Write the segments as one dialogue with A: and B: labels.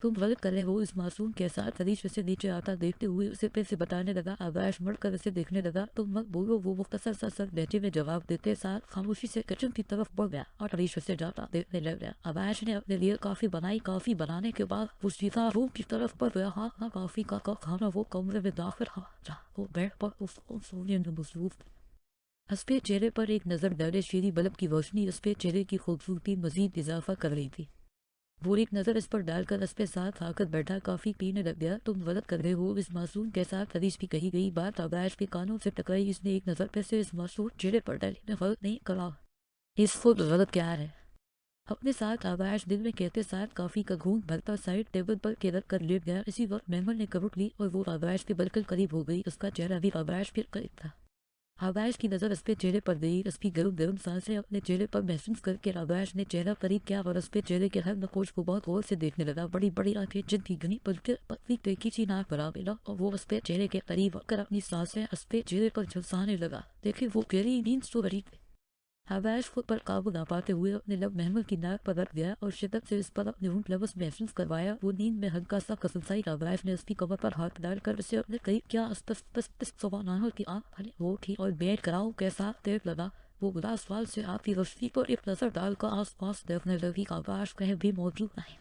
A: तुम गलत कर रहे हो। इस मासूम के साथ हरीश उसे नीचे आता देखते हुए उसे फिर से बताने लगा। आकाश मुड़कर उसे देखने लगा। तुम मत बोलो, वो मुख्तसर सा सर लहजे में जवाब देते साथ खामोशी से किचन की तरफ बढ़ गया और हरीश उसे जाता देखने लग गया। आकाश ने अपने लिए काफी बनाई। काफी बनाने के बाद वो सीधा रूम की तरफ बढ़ गया। हाँ, काफी का खाना वो कमरे में दाखिल जहाँ वो बेड पर उसको सोने में मसरूफ। उसके चेहरे पर एक नजर डाले शेरी बल्ब की रोशनी उसके चेहरे की खूबसूरती मजीद इजाफा कर रही थी। वो एक नज़र इस पर डालकर उस पे साथ आकर बैठा काफी पीने लग गया। तुम गलत कर रहे हो। इस मासूम के साथ हरीश की कही गई बात आकाश के कानों से टकराई। इसने एक नज़र पे से इस मासूम चेहरे पर डाली। मैं गलत नहीं करा, इसको गलत क्या है। अपने साथ आकाश दिल में कहते साथ काफी का घूंट भरता साइड टेबल पर के रख कर लेट गया। इसी वक्त मेहमान ने कबूट ली और वो आकाश के बिल्कुल करीब हो गई। उसका चेहरा भी आकाश के करीब था। आकाश की नज़र उसके चेहरे पर गई। उसकी गर्म गर्म सांसें अपने चेहरे पर महसूस करके आकाश ने चेहरा करीब किया और उसके चेहरे के हर नकोश को बहुत गौर से देखने लगा। बड़ी बड़ी आंखें जिनकी घनी पतली देखी सी नाक बना मिला और वो उसके चेहरे के करीब आकर अपनी सांसें उसके चेहरे पर झुलसाने लगा। देखिए वो गहरी नींद सो रही थी। आकाश खुद पर काबू ना पाते हुए अपने लब महमूद की नाक पर रख दिया और शिद्दत से इस पर अपने ऊँट लबस महसूस करवाया। वो नींद में हल्का सा कसमसाई। आकाश ने उसकी कमर पर हाथ डालकर उसे अपने करीब क्या सवाना की आँख भले वो थी और बैठ कराओ कैसा देर लगा। वो उदास सवाल से आपकी रोशनी पर एक नजर डालकर आस पास देखने लगी। आकाश कहीं भी मौजूद नहीं।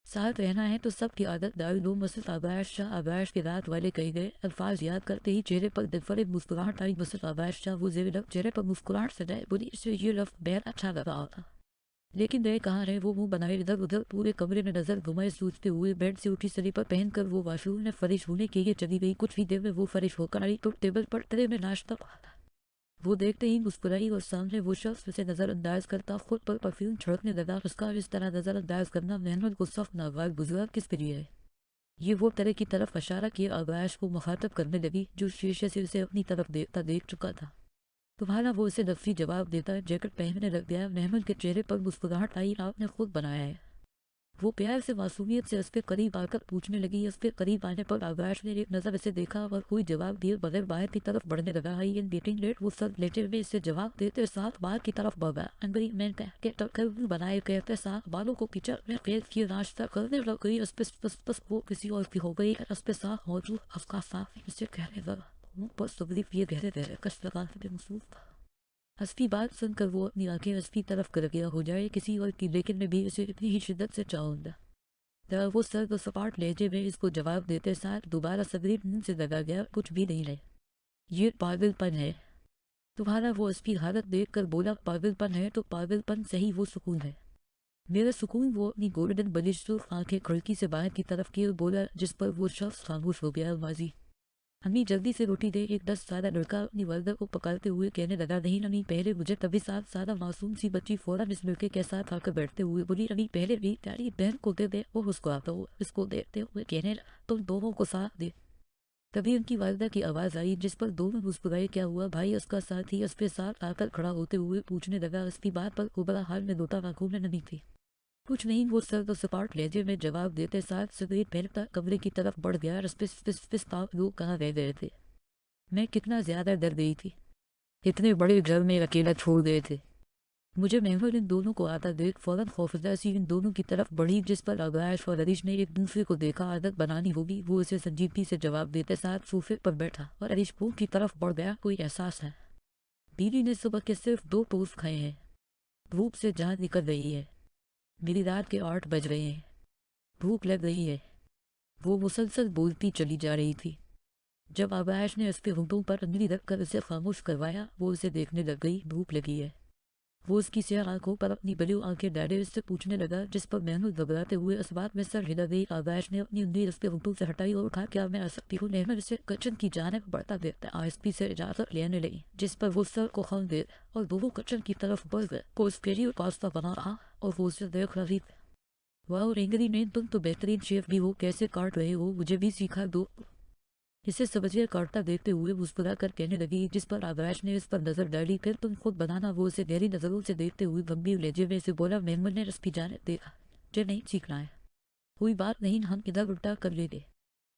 A: साथ रहना है तो सबकी आदत डाल दो। मसद आबाश शाह आबाश के रात वाले कही गए अल्फाज याद करते ही चेहरे पर दिलफरे मुस्कुराहट आई। मसद आबाश शाह वो जेब चेहरे पर मुस्कुराहट सजाए बुरी से ये लफ्ज बेहद अच्छा लगा था। लेकिन वे कहाँ रहे। वो मुंह बनाए इधर उधर पूरे कमरे में नजर घुमाए सोचते हुए बेड से उठी स्लीपर पहनकर वो वाशरूम में फरिश होने के लिए चली गई। कुछ ही देर में वो फरिश होकर आई तो टेबल पर ट्रे में नाश्ता पड़ा था। वो देखते ही मुस्कुराई और सामने वो शख्स उसे नजरअंदाज करता खुद पर परफ्यूम छिड़कने लगा। उसका इस तरह नजरअंदाज करना मेहनत को सख्त नागवार गुजरा किस लिए है। ये वो तरह की तरफ इशारा किया आकाश को मुखातब करने लगी जो शीशे से उसे अपनी तरफ देखता देख चुका था। तुम्हारा वो उसे नफसी जवाब देता जैकेट पहनने लग गया। मेहमद के चेहरे पर मुस्कुराहट आई। आपने खुद बनाया है। वो प्यार से मासूमियत से उसके करीब आकर पूछने लगी। उसके करीब आने पर आकाश ने एक नज़र इसे देखा और कोई जवाब दिए बगैर बाहर की तरफ बढ़ने लगा। आई इन गेटिंग लेट। वो सर लेटे हुए इसे जवाब देते साथ बाहर की तरफ बढ़ा। अंदर मैन कह के तकरीबन बनाए कहते साथ बालों को पीछे में फेस किए नाश्ता करने लग गई। उस पर बस वो किसी और की हो गई। उस पर साथ मौजूद उसका साथ इसे कहने लगा। बस तकलीफ ये गहरे गहरे कश लगा मसूफ। हंसती बात सुनकर वो अपनी आंखें उसकी तरफ कर गया हो जाए किसी और की, लेकिन मैं भी उसे इतनी ही शिद्दत से चाहूंगा। तो वो सर को सपाट लहजे में इसको जवाब देते साथ दोबारा सगरी नींद से लगा गया। कुछ भी नहीं रहे। ये पागलपन है तुम्हारा। वो उसकी हालत देख कर बोला पागलपन है तो पागलपन सही वो सुकून है। मेरा सुकून। वो अपनी गोल्डन बलिश आंखें खिड़की से बाहर की तरफ की और बोला जिस पर वो शख्स खामोश हो गया। माजी अम्मी जल्दी से रोटी दे। एक 10 साल लड़का अपनी वालदा को पकड़ते हुए कहने लगा। नहीं अम्मी पहले मुझे। तभी 7 साल मासूम सी बच्ची फौरन इस लड़के के साथ आकर बैठते हुए बोली अम्मी पहले भी प्यारी बहन को दे दे। वो उसको आता हुआ इसको देखते हुए कहने लगा तुम दोनों को साथ दे। तभी उनकी वालदा की आवाज़ आई जिस पर दोनों मुस्कुराए। क्या हुआ भाई। उसका साथ ही उसके साथ आकर खड़ा होते हुए पूछने लगा। उसकी बात पर उबला हाल में दोता आंखों में नमी थी। कुछ नहीं। वो सर तो सपाट लहजे में जवाब देते साथ सिगरेट पहनता कमरे की तरफ बढ़ गया। लोग कहाँ रह गए थे। मैं कितना ज्यादा डर गई थी। इतने बड़े घर में अकेला छोड़ गए थे मुझे। महमूद इन दोनों को आता देख फौरन खौफजदा सी इन दोनों की तरफ बढ़ी जिस पर आकाश और हरीश ने एक दूसरे को देखा। आदत बनानी होगी। वो उसे संजीदगी से जवाब देते साथ सोफे पर बैठा और हरीश मुंह की तरफ बढ़ गया। कोई एहसास है। बीवी ने सुबह के सिर्फ 2 टोस्ट खाए हैं। धूप से जान निकल रही है। मेरी रात के 8 बज रहे हैं। भूख लग रही है। वो मुसलसल बोलती चली जा रही थी। जब आकाश ने उसके होंठों पर उंगली रखकर उसे खामोश करवाया वो उसे देखने लग गई। भूख लगी है। वो उसकी सियाह आंखों पर अपनी बलू आंखें डाले उससे पूछने लगा जिस पर महमूद घबराते हुए उस बात में सर हिला गई। आकाश ने अपनी उंगली उसके होंठों से हटाई और उठा क्या मैं आ सकती हूँ। महमूद उसे किचन की जानिब बढ़ता देखता आहिस्ती से इजाजत लेने लगी जिस पर वो सर को खौल दे और दोनों किचन की तरफ बढ़ गए। को स्पेरी और पास्ता बना रहा और वो उसे देख रही थी। वाह रेंगरी ने तुम तो बेहतरीन शेफ भी हो। कैसे काट रहे हो। मुझे भी सिखा दो। इसे सब्जियां काटता देखते हुए मुस्कुरा कर कहने लगी जिस पर आकाश ने इस पर नजर डाली। फिर तुम खुद बनाना। वो उसे गहरी नजरों से देखते हुए गंभीर लहजे में से बोला। मेहमान ने रस जाने देखा मुझे नहीं सीखना है। कोई बात नहीं हम इधर उल्टा कर लेते।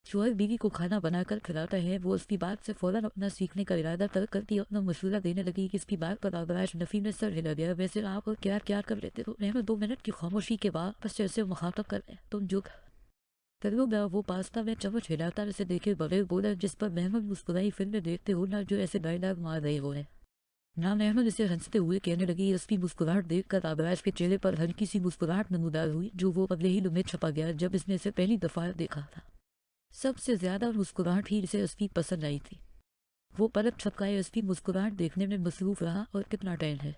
A: शोहर बीवी को खाना बनाकर खिलाता है। वो उसकी बात से फौरन अपना सीखने का इरादा तर्क करती अपना मशवरा देने लगी कि इसकी बात पर आकाश नफी में सर हिला गया। वैसे आप क्या क्या कर लेते हो। मेहमान 2 मिनट की खामोशी के बाद बस ऐसे मुखातब कर रहे तुम जो तभी मैं वो पास्ता में चम्मच हिलाता उसे देखे बगैर बोला, जिस पर महमूद मुस्कुराई। फिल्में देखते हो ना जो ऐसे डायलॉग मार रहे हो है ना। महमूद इसे हंसते हुए कहने लगी। उसकी मुस्कुराहट देखकर आबराज के चेहरे पर हल्की सी मुस्कुराहट नमूदार हुई, जो वो अगले ही लम्हे छपा गया जब इसने इसे पहली दफा देखा था। सबसे ज्यादा मुस्कुराहट ही इसे उसकी पसंद आई थी। वो पलक झपकाए उसकी मुस्कुराहट देखने में मसरूफ रहा। और कितना टाइम है?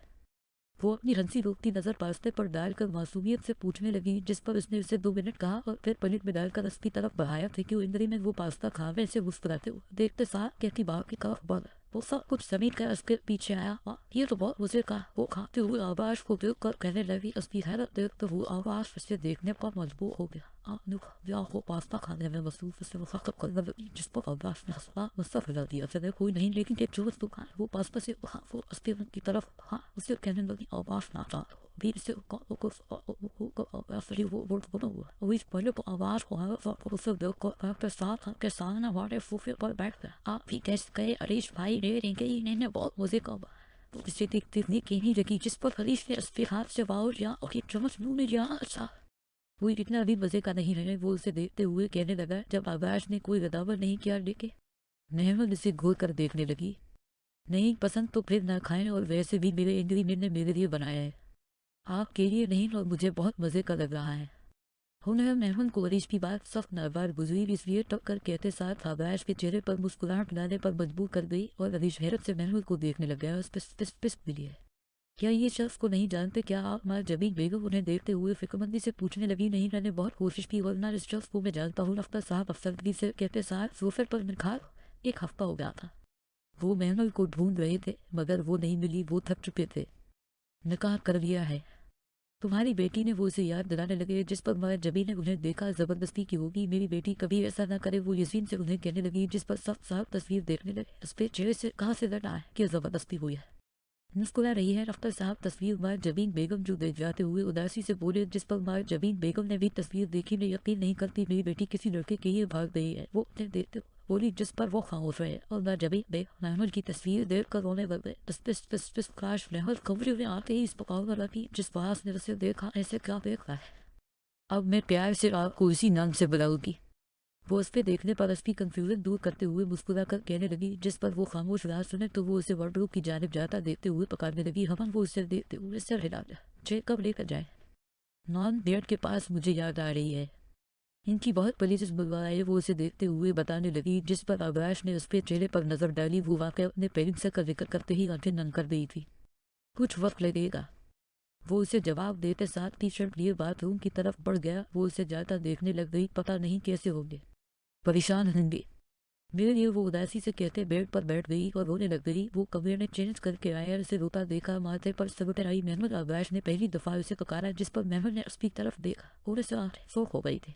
A: वो अपनी हंसी रोकती नजर पास्ते पर डालकर मासूमियत से पूछने लगी, जिस पर उसने उसे 2 मिनट कहा और फिर पलट में डालकर उसकी तरफ बढ़ाया था कि इंद्री में वो पास्ता खावे से मुस्कुराते हुए देखते साथ कहती बाप की तरफ बढ़। वो सब कुछ समेट कर उसके पीछे आया। ये तो बहुत मुझे कहा। वो खाते हुए आवाज को देख कर कहने लगी। उसकी हैरत देखते हुए आवाज उसे देखने पर मजबूर हो गया। वो पास्ता खाने में मसरूफ से मुखातब करने लगी, जिस पर आवाज ने हंसना मुस्तर हिला दिया। चले कोई नहीं, लेकिन एक जो दुकान वो पास्ता से वो उसके की तरफ उसे कहने लगी आवाज ना था भी से पहले आवाज के साथ के साथ हमारे फूफे पर बैठ गए। आप भी टेस्ट गए हरीश भाई रे रेंगे इन्हें बहुत मजे का उसे देखते कहने लगी, जिस पर हरीश ने उसके हाथ से बाउल या और चम्मच मुंह में दिया। अच्छा वो इतना भी मजे का नहीं है। वो उसे देखते हुए कहने लगा जब आवाज ने कोई गदावर नहीं किया। लेके महमूद इसे घूर कर देखने लगी। नहीं पसंद तो फिर ना खाएं, और वैसे भी मेरे इंग्रीडिएंट ने मेरे लिए बनाया है, आपके लिए नहीं, और मुझे बहुत मजे का लग रहा है। महमूद को हरीश की बात सख्त नाबार गुजरी, इसलिए टक्कर कहते साथ आवाज के चेहरे पर मुस्कुराहट लाने पर मजबूर कर गई। और हरीश हैरत से महमूद को देखने लग गया। उस पिस मिली है। क्या ये शख्स को नहीं जानते? क्या आप माँ जबीन बेगम उन्हें देखते हुए फिक्रमंदी से पूछने लगी। नहीं, मैंने बहुत कोशिश की और ना इस शख्स को मैं जानता हूँ। अख्तर साहब अफसरदगी से कहते साथ सोफे पर निखार 1 हफ्ता हो गया था। वो महमूद को ढूंढ रहे थे मगर वो नहीं मिली। वो थक चुके थे। निकाह कर लिया है तुम्हारी बेटी ने। वो उसे याद दिलाने लगे, जिस पर माँ जबी ने उन्हें देखा जबरदस्ती की होगी। मेरी बेटी कभी ऐसा ना करे। वो यकीन से उन्हें कहने लगी, जिस पर सब साफ तस्वीर देखने लगे। उस पे चेहरे से कहाँ से लड़ा है कि जबरदस्ती हुई है। मुस्कुरा रही है अख्तर साहब। तस्वीर माँ जबीन बेगम जो देख जाते हुए उदासी से बोले, जिस पर माँ जबीन बेगम ने भी तस्वीर देखी। मैं यकीन नहीं करती मेरी बेटी किसी लड़के के लिए भाग गई है। वो उन्हें देखते बोली, जिस पर वो खामोश रहे। और माँ जबीन बेगम महमूद की तस्वीर देख कर रोने लग गए। काश महमूद कमरे में आते ही इस पकाव लगी, जिस बास ने उसे देखा ऐसे क्या देख रहा है। अब मैं प्यार से आपको इसी नाम से बुलाऊंगी। वो उस पे देखने पर उसकी कंफ्यूजन दूर करते हुए मुस्कुरा कर कहने लगी, जिस पर वो खामोश रहा। सुने तो वो उसे वार्डरोब की जानिब जाता देखते हुए पकाने लगी। हमन वो उसे देखते हुए सर हिला दिया। चे कब लेकर जाए? नॉन बेड के पास मुझे याद आ रही है। इनकी बहुत पुलिस बुलवाए। वो उसे देखते हुए बताने लगी, जिस पर आकाश ने उसके चेहरे पर नजर डाली। वो वाकई अपने पेरेंट्स का जिक्र करते ही आंखें नम कर गई थी। कुछ वक्त लगेगा, वो उसे जवाब देते साथ टी शर्ट लिए बाथरूम की तरफ बढ़ गया। वो उसे जाता देखने लग गई। पता नहीं कैसे होंगे, परेशान होंगे। मेरे लिए वो उदासी से कहते बेड पर बैठ गई और रोने लग गई। वो कमरे में चेंज करके आया। उसे रोता देखा। माथे पर सबूत आई। महमूद आकाश ने पहली दफा उसे पुकारा, जिस पर महमूद ने उसकी तरफ देखा। थोड़े से आंखें सोख हो गई थी।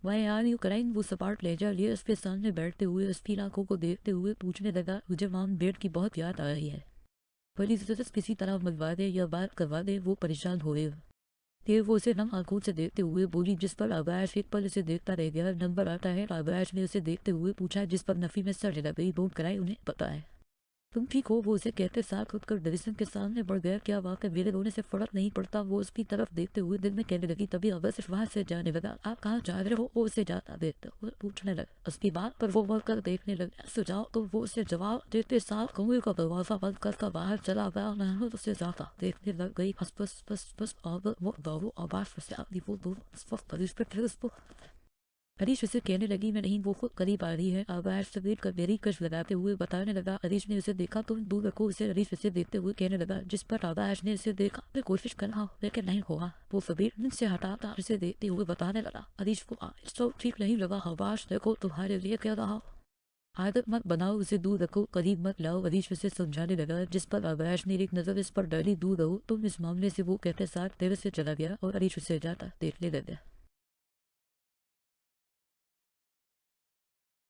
A: Why are you crying? वो सपाट लहजा लिए उसके सामने बैठते हुए उसकी आंखों को देखते हुए पूछने लगा, मुझे माम बेड की बहुत याद आ रही है। बड़ी जरूरत किसी तरह मिलवा दे या बात करवा दे। वो परेशान हो गए थे। वो उसे नम आंखों से देखते हुए बोली, जिस पर आकाश एक पल उसे देखता रह गया। नंबर आता है? आकाश ने उसे देखते हुए पूछा, जिस पर नफी में सर हिला गई। डोंट कराई, उन्हें पता है तुम ठीक हो। वो उसे कहते साथ उठकर डरिसन के सामने बढ़ गया। क्या वाकई मेरे रोने से फर्क नहीं पड़ता? वो उसकी तरफ देखते हुए दिल में कहने लगी। तभी अगर सिर्फ वहां से जाने लगा। आप कहाँ जा रहे हो? वो उसे जाता देखते हुए पूछने लगा। उसकी बात पर वो बढ़कर देखने लगा। सुझाव तो वो उसे जवाब देते साथ कमरे का दरवाजा बंद कर बाहर चला गया। महमूद उसे जाता देखने लग गई। बस बस बस बस वो दारू आवाज से आती। वो दोनों हरीश उसे कहने लगी, मैं नहीं। वो खुद करीब आ रही है। आवाज से देख कर मेरी कश लगाते हुए बताने लगा। हरीश ने उसे देखा तो दूर रखो उसे। हरीश उसे देखते हुए कहने लगा, जिस पर आवाज ने उसे देखा। मैं कोशिश कर रहा हूँ लेकिन नहीं हुआ। वो सबीर से हटाता उसे देखते हुए बताने लगा। हरीश को सब ठीक नहीं लगा। आवाज देखो तुम्हारे लिए कह रहा हूँ, आदत मत बनाओ, उसे दूर रखो, करीब मत लाओ। हरीश उसे समझाने लगा, जिस पर आवाज ने एक नजर इस पर डाली। दूर रहो तुम इस मामले से। वो कहते साथ तेरे से चला गया और हरीश उसे जाता देखने लगा।